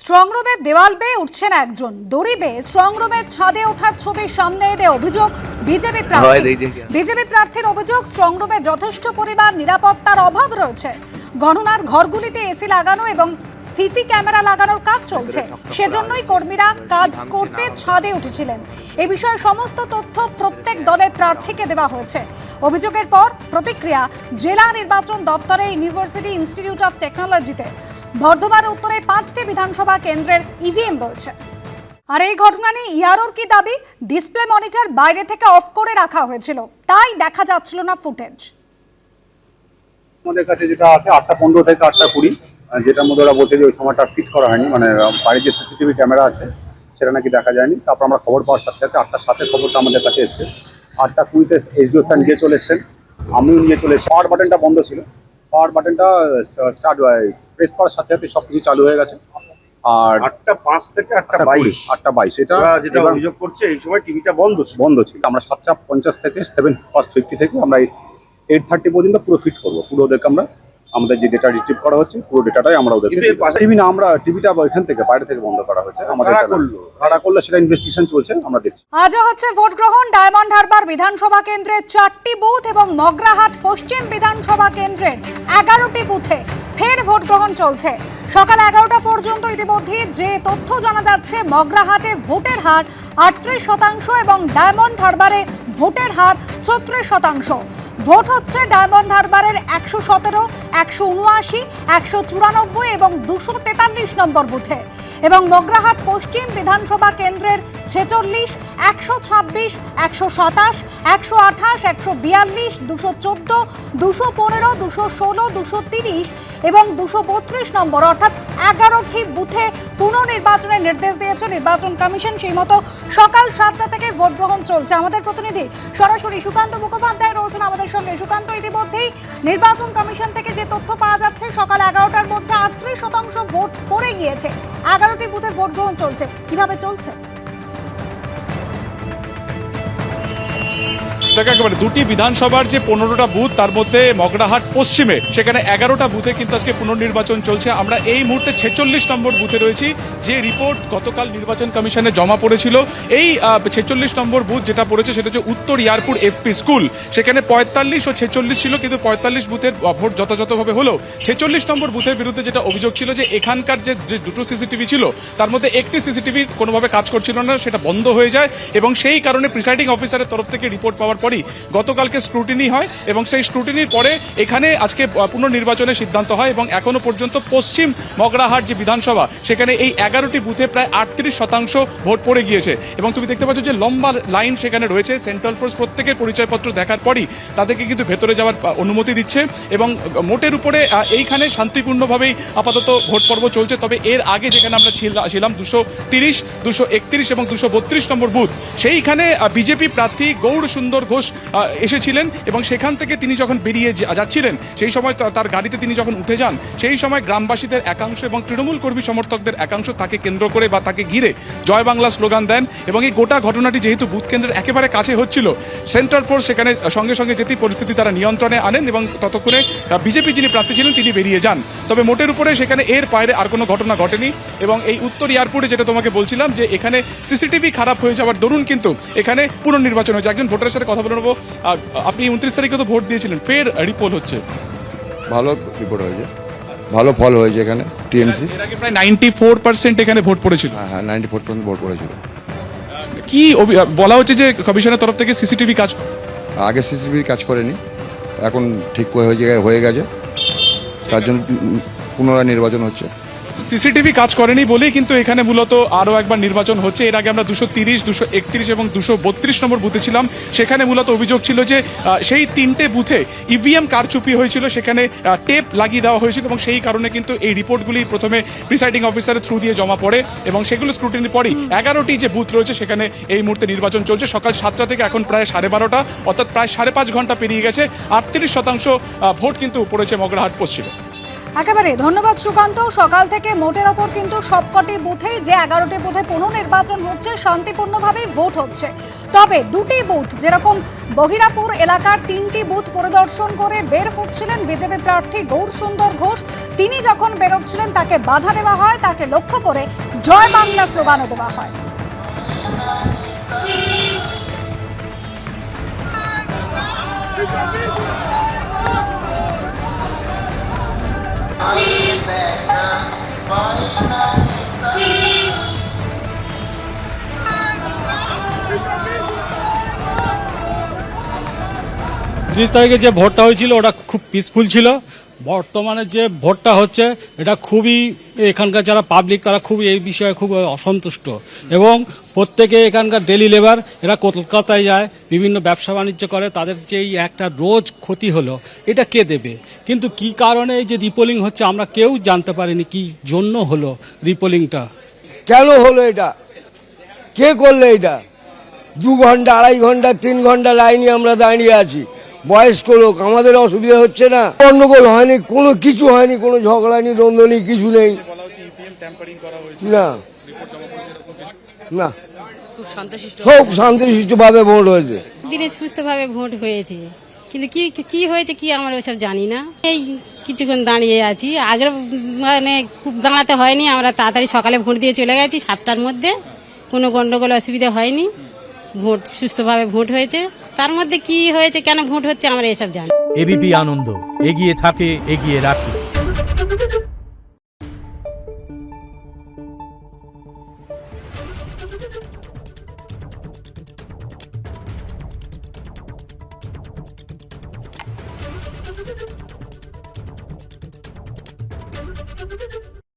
Strong রুমের দেওয়াল বেয়ে উঠছেন একজন, দড়ি বেয়ে স্ট্রং রুমের ছাদে ওঠার ছবি সামনে এনে অভিযোগ বিজেপি প্রার্থীর অভিযোগ, স্ট্রং রুমে যথেষ্ট পরিমাণ নিরাপত্তার অভাব রয়েছে। গণনার ঘরগুলিতে এসি লাগানো এবং সিসি ক্যামেরা লাগানোর কাজ চলছে, সেজন্যই কর্মীরা কাজ করতে ছাদে উঠেছিলেন। এই বিষয়ে সমস্ত তথ্য প্রত্যেক দলের প্রার্থীকে দেওয়া হয়েছে। অভিযোগের পর প্রতিক্রিয়া জেলা নির্বাচন দপ্তরে ইউনিভার্সিটি ইনস্টিটিউট অফ টেকনোলজিতে। বর্ধমান উত্তরে 5টি বিধানসভা কেন্দ্রের ইভিএম রয়েছে। আর এই ঘটনা নিয়ে ইয়ারোর কি দাবি? ডিসপ্লে মনিটর বাইরে থেকে অফ করে রাখা হয়েছিল, তাই দেখা যাচ্ছিল না ফুটেজ। আমাদের কাছে যেটা আছে 8:15 থেকে 8:20, যেটার মধ্যে ওরা বলছে যে ওই সময়টা ফিট করা হয়নি, মানে বাইরে যে সিসিটিভি ক্যামেরা আছে সেটা নাকি দেখা যায়নি। তারপর আমরা খবর পাওয়ার সাথে সাথে 8:07 খবরটা আমাদের কাছে এসছে। 8:20 এসডিও স্যার নিয়ে চলে এসছেন, আমিও নিয়ে চলে এসেছি। পাওয়ার বাটনটা বন্ধ ছিল, পাওয়ার বাটনটা স্টার্ট প্রেস করার সাথে সাথে সব কিছু চালু হয়ে গেছে। আর 8:05 থেকে 8:22 এটা যেটা অভিযোগ করছে এই সময় টিভিটা বন্ধ ছিল। আমরা 7:50 থেকে 7:50 থেকে আমরা 8:30 পর্যন্ত পুরো ফিট করবো। পুরো ওদেরকে আমরা আমাদের যে ডেটা রিট্রিভ করা হচ্ছে পুরো ডেটাটাই আমরা ওদেরকে টিভি না, আমরা টিভিটা এখান থেকে বাইরে থেকে বন্ধ করা হয়েছে। আমাদের ভাড়া করলো সেটা ইনভেস্টিগেশন চলছে, আমরা দেখছি। আজও হচ্ছে ভোট গ্রহণ ডায়মন্ড হারবার বিধানসভা কেন্দ্রের 4টি বুথ এবং মগরাহাট পশ্চিম বিধানসভা কেন্দ্রের 11টি বুথে ফের ভোট গ্রহণ চলছে। সকাল 11টা পর্যন্ত ইতিমধ্যে যে তথ্য জানা যাচ্ছে, মগরাহাটে ভোটের হার 38% এবং ডায়মন্ড হারবারে ভোটের হার 34%। ভোট হচ্ছে ডায়মন্ড হারবারের 117, 179, 194 এবং 243 নম্বর বুথে, এবং মগরাহাট পশ্চিম বিধানসভা কেন্দ্রের 46, 126, 127, 128, 142, 214, 215, 216, 230 এবং 232 নম্বর, অর্থাৎ 11টি বুথে পুনর্নির্বাচনের নির্দেশ দিয়েছে নির্বাচন কমিশন। সেই মতো সকাল 7টা থেকে ভোট গ্রহণ চলছে। আমাদের প্রতিনিধি সরাসরি সুকান্ত মুখোপাধ্যায় রয়েছেন আমাদের সঙ্গে। সুকান্ত, ইতিমধ্যেই নির্বাচন কমিশন থেকে যে তথ্য পাওয়া যাচ্ছে, সকাল 11টার মধ্যে 38% ভোট পড়ে গিয়েছে, 11টি বুথে ভোট গ্রহণ চলছে। কিভাবে চলছে? দেখো, একেবারে দুটি বিধানসভার যে 15টা বুথ, তার মধ্যে মগরাহাট পশ্চিমে সেখানে 11টা বুথে কিন্তু আজকে পুনর্নির্বাচন চলছে। আমরা এই মুহূর্তে 46 নম্বর বুথে রয়েছি। যে রিপোর্ট গতকাল নির্বাচন কমিশনে জমা পড়েছিল, এই 46 নম্বর বুথ যেটা পড়েছে সেটা হচ্ছে উত্তর ইয়ারপুর এফপি স্কুল। সেখানে 45 ও 46 ছিল, কিন্তু 45 বুথের ভোট যথাযথভাবে হলো। 46 নম্বর বুথের বিরুদ্ধে যেটা অভিযোগ ছিল যে এখানকার যে দুটো সিসিটিভি ছিল তার মধ্যে একটি সিসিটিভি কোনোভাবে কাজ করছিল না, সেটা বন্ধ হয়ে যায় এবং সেই কারণে প্রিসাইডিং অফিসারের তরফ থেকে রিপোর্ট পাওয়ার পরই গতকালকে স্ক্রুটিনি হয় এবং সেই স্ক্রুটিনির পরে এখানে আজকে পুনর্নির্বাচনের সিদ্ধান্ত হয়। এবং এখনো পর্যন্ত পশ্চিম মগরাহাট যে বিধানসভা, সেখানে এই 11টি বুথে প্রায় 38% ভোট পড়ে গিয়েছে। এবং তুমি দেখতে পাচ্ছ যে লম্বা লাইন সেখানে রয়েছে। সেন্ট্রাল ফোর্স প্রত্যেকের পরিচয়পত্র দেখার পরই তাদেরকে কিন্তু ভেতরে যাওয়ার অনুমতি দিচ্ছে এবং মোটের উপরে এইখানে শান্তিপূর্ণভাবেই আপাতত ভোট পর্ব চলছে। তবে এর আগে যেখানে আমরা ছিলাম 230, 231 এবং 232 নম্বর বুথ, সেইখানে বিজেপি প্রার্থী গৌর সুন্দর ঘোষ এসেছিলেন এবং সেখান থেকে তিনি যখন বেরিয়ে যাচ্ছিলেন, সেই সময় তার গাড়িতে তিনি যখন উঠে যান, সেই সময় গ্রামবাসীদের একাংশ এবং তৃণমূল কর্মী সমর্থকদের একাংশ তাকে কেন্দ্র করে বা তাকে ঘিরে জয় বাংলা স্লোগান দেন। এবং এই গোটা ঘটনাটি যেহেতু বুথ কেন্দ্রের একেবারে কাছে হচ্ছিল, সেন্ট্রাল ফোর্স সেখানে সঙ্গে সঙ্গে যেতেই পরিস্থিতি তারা নিয়ন্ত্রণে আনেন এবং ততক্ষণে বিজেপি যিনি প্রার্থী ছিলেন তিনি বেরিয়ে যান। তবে মোটের উপরে সেখানে এর বাইরে আর কোনো ঘটনা ঘটেনি। এবং এই উত্তর এয়ারপোর্টে যেটা তোমাকে বলছিলাম যে এখানে সিসিটিভি খারাপ হয়ে যাওয়ার দরুন কিন্তু এখানে পুনর্নির্বাচন হয়েছে। একজন ভোটারের সাথে কথা বলে নেবো। আপনি 29 তারিখে তো ভোট দিয়েছিলেন, ফের রিপোল হচ্ছে। ভালো রিপোর্ট হয়েছে, ভালো ফল হয়েছে এখানে টিএমসি। এর আগে প্রায় 94% এখানে ভোট পড়েছিল। হ্যাঁ, 94% ভোট পড়েছিল। কি বলা হচ্ছে যে কমিশনের তরফ থেকে সিসিটিভি কাজ আগে সিসিটিভি কাজ করেনি, এখন ঠিক হয়ে গেছে, তার জন্য পুনরায় নির্বাচন হচ্ছে। সিসিটিভি কাজ করেনি বলেই কিন্তু এখানে মূলত আরও একবার নির্বাচন হচ্ছে। এর আগে আমরা 230, 231 এবং 232 নম্বর বুথে ছিলাম। সেখানে মূলত অভিযোগ ছিল যে সেই 3টে বুথে ইভিএম কারচুপি হয়েছিল, সেখানে টেপ লাগিয়ে দেওয়া হয়েছিল এবং সেই কারণে কিন্তু এই রিপোর্টগুলি প্রথমে প্রিসাইডিং অফিসারের থ্রু দিয়ে জমা পড়ে এবং সেগুলো স্ক্রুটিনির পরই 11টি যে বুথ রয়েছে সেখানে এই মুহূর্তে নির্বাচন চলছে। সকাল 7টা থেকে এখন প্রায় 12:30, অর্থাৎ প্রায় 5.5 ঘন্টা পেরিয়ে গেছে। 38% ভোট কিন্তু পড়েছে মগরাহাট পশ্চিমে। একেবারে ধন্যবাদ সুকান্ত। সকাল থেকে মোটের ওপর কিন্তু সবকটি বুথেই যে 11টি বুথে পুনর্নির্বাচন হচ্ছে শান্তিপূর্ণভাবেই ভোট হচ্ছে। তবে দুটি বুথ যেরকম বহিরাপুর এলাকার 3টি বুথ পরিদর্শন করে বের হচ্ছিলেন বিজেপি প্রার্থী গৌরসুন্দর ঘোষ, তিনি যখন বেরোচ্ছিলেন তাকে বাধা দেওয়া হয়, তাকে লক্ষ্য করে জয় বাংলা স্লোগানও দেওয়া হয়। তিরিশ তারিখে যে ভোটটা হয়েছিল ওটা খুব পিসফুল ছিল। বর্তমানে যে ভোটটা হচ্ছে এটা খুবই, এখানকার যারা পাবলিক তারা খুব এই বিষয়ে খুব অসন্তুষ্ট এবং প্রত্যেকে এখানকার ডেলি লেবার, এরা কলকাতায় যায়, বিভিন্ন ব্যবসা বাণিজ্য করে, তাদের যে এই একটা রোজ ক্ষতি হলো এটা কে দেবে? কিন্তু কি কারণে এই যে রিপোলিং হচ্ছে আমরা কেউ জানতে পারিনি কি জন্য হলো রিপোলিংটা। কেন হলো এটা? কে করলো এটা? 2 ঘন্টা 2.5 ঘন্টা 3 ঘন্টা লাইনে আমরা দাঁড়িয়ে আছি। বয়স্ক লোক, আমাদের অসুবিধা হচ্ছে না? গন্ডগোল হয়নি, কোনো কিছু হয়নি, কোনো ঝগড়া নেই, দ্বন্দ্ব নেই, কিছু নেই। না না, খুব শান্তিশিষ্টভাবে ভোট হয়েছে। দিনে সুস্থভাবে ভোট হয়েছে, কিন্তু কি কি হয়েছে কি আমরা ওসব জানি না। এই কিছুক্ষণ দাঁড়িয়ে আছি, আগের মানে খুব দাঁড়াতে হয়নি, আমরা তাড়াতাড়ি সকালে ভোট দিয়ে চলে গেছি 7টার মধ্যে, কোনো গন্ডগোল অসুবিধা হয়নি, ভোট সুস্থভাবে ভোট হয়েছে। তার মধ্যে কি হয়েছে, কেন ভোট হচ্ছে আমরা এসব জানি। এবিপি আনন্দ, এগিয়ে থাকে, এগিয়ে রাখে।